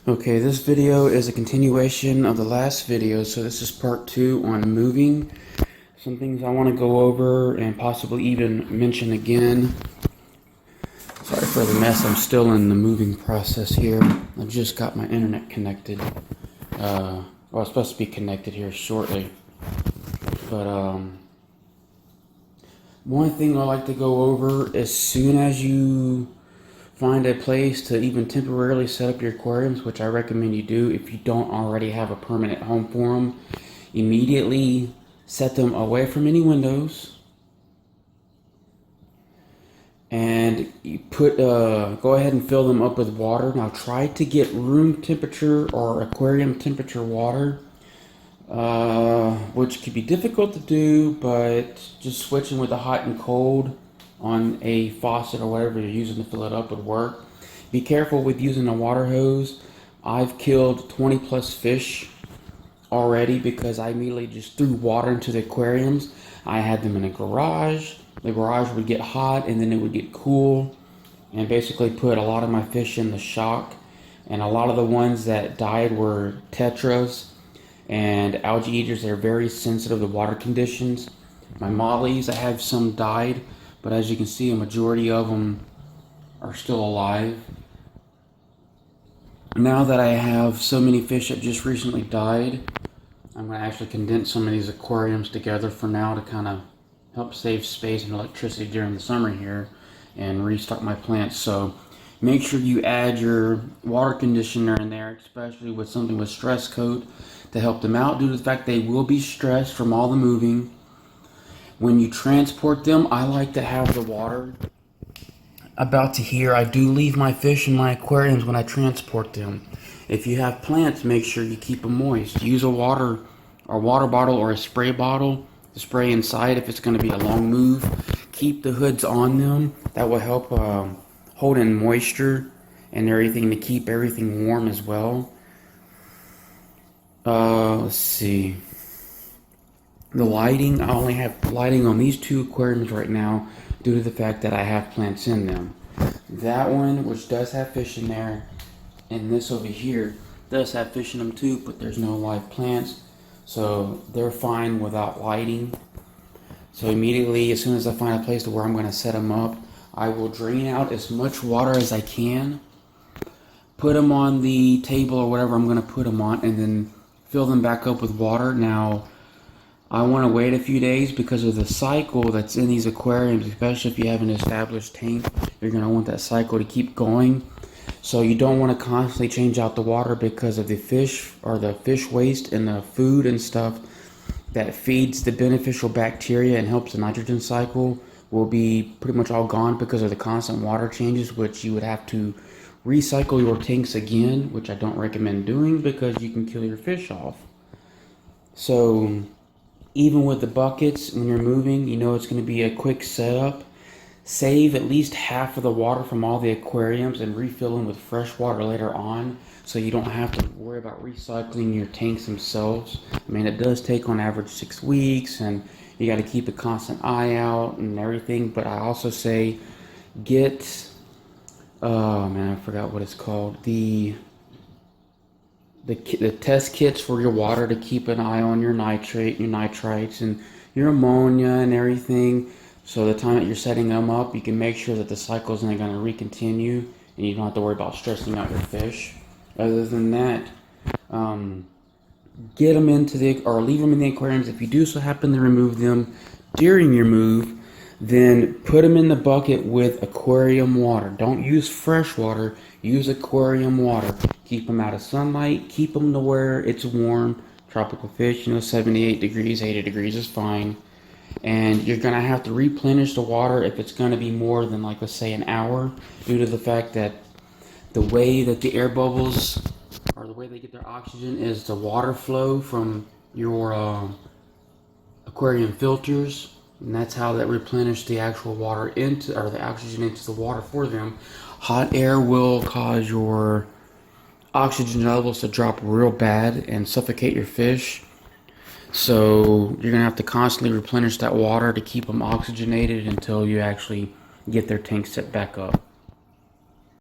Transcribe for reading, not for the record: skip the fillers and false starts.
Okay, this video is a continuation of the last video, so this is part 2 on moving. Some things I want to go over and possibly even mention again. Sorry for the mess, I'm still in the moving process here. I just got my internet connected. Well, it's supposed to be connected here shortly. But, one thing I like to go over, as soon as you find a place to even temporarily set up your aquariums, which I recommend you do if you don't already have a permanent home for them, immediately set them away from any windows, and you go ahead and fill them up with water. Now try to get room temperature or aquarium temperature water, which could be difficult to do, but just switching with the hot and cold on a faucet or whatever you're using to fill it up would work. Be careful with using a water hose. I've killed 20 plus fish already because I immediately just threw water into the aquariums. I had them in a garage. The garage would get hot and then it would get cool, and basically put a lot of my fish in the shock. And a lot of the ones that died were tetras and algae eaters. They're very sensitive to water conditions. My mollies, I have some died, but as you can see, a majority of them are still alive. Now that I have so many fish that just recently died, I'm going to actually condense some of these aquariums together for now to kind of help save space and electricity during the summer here and restock my plants. So make sure you add your water conditioner in there, especially with something with stress coat, to help them out due to the fact they will be stressed from all the moving. When you transport them, I like to have the water about to here. I do leave my fish in my aquariums when I transport them. If you have plants, make sure you keep them moist. Use a water bottle or a spray bottle to spray inside if it's going to be a long move. Keep the hoods on them. That will help hold in moisture and everything to keep everything warm as well. Let's see. The lighting, I only have lighting on these two aquariums right now due to the fact that I have plants in them. That one, which does have fish in there, and this over here does have fish in them too, but there's no live plants, so they're fine without lighting. So immediately, as soon as I find a place to where I'm going to set them up, I will drain out as much water as I can, put them on the table or whatever I'm going to put them on, and then fill them back up with water. Now, I want to wait a few days because of the cycle that's in these aquariums, especially if you have an established tank. You're going to want that cycle to keep going. So you don't want to constantly change out the water because of the fish or the fish waste and the food and stuff that feeds the beneficial bacteria and helps the nitrogen cycle will be pretty much all gone because of the constant water changes, which you would have to recycle your tanks again, which I don't recommend doing because you can kill your fish off. So even with the buckets, when you're moving, you know it's going to be a quick setup. Save at least half of the water from all the aquariums and refill them with fresh water later on, so you don't have to worry about recycling your tanks themselves. I mean, it does take on average 6 weeks, and you got to keep a constant eye out and everything. But I also say get, oh man, I forgot what it's called, the test kits for your water to keep an eye on your nitrate, your nitrites, and your ammonia and everything. So the time that you're setting them up, you can make sure that the cycle isn't going to recontinue, and you don't have to worry about stressing out your fish. Other than that, get them into or leave them in the aquariums. If you do so happen to remove them during your move, then put them in the bucket with aquarium water. Don't use fresh water, use aquarium water. Keep them out of sunlight, keep them to where it's warm. Tropical fish, 78 degrees, 80 degrees is fine. And you're going to have to replenish the water if it's going to be more than, like, let's say an hour, due to the fact that the way that the air bubbles, or the way they get their oxygen, is the water flow from your aquarium filters. And that's how that replenish the actual water into, or the oxygen into the water for them. Hot air will cause your oxygen levels to drop real bad and suffocate your fish. So you're going to have to constantly replenish that water to keep them oxygenated until you actually get their tank set back up.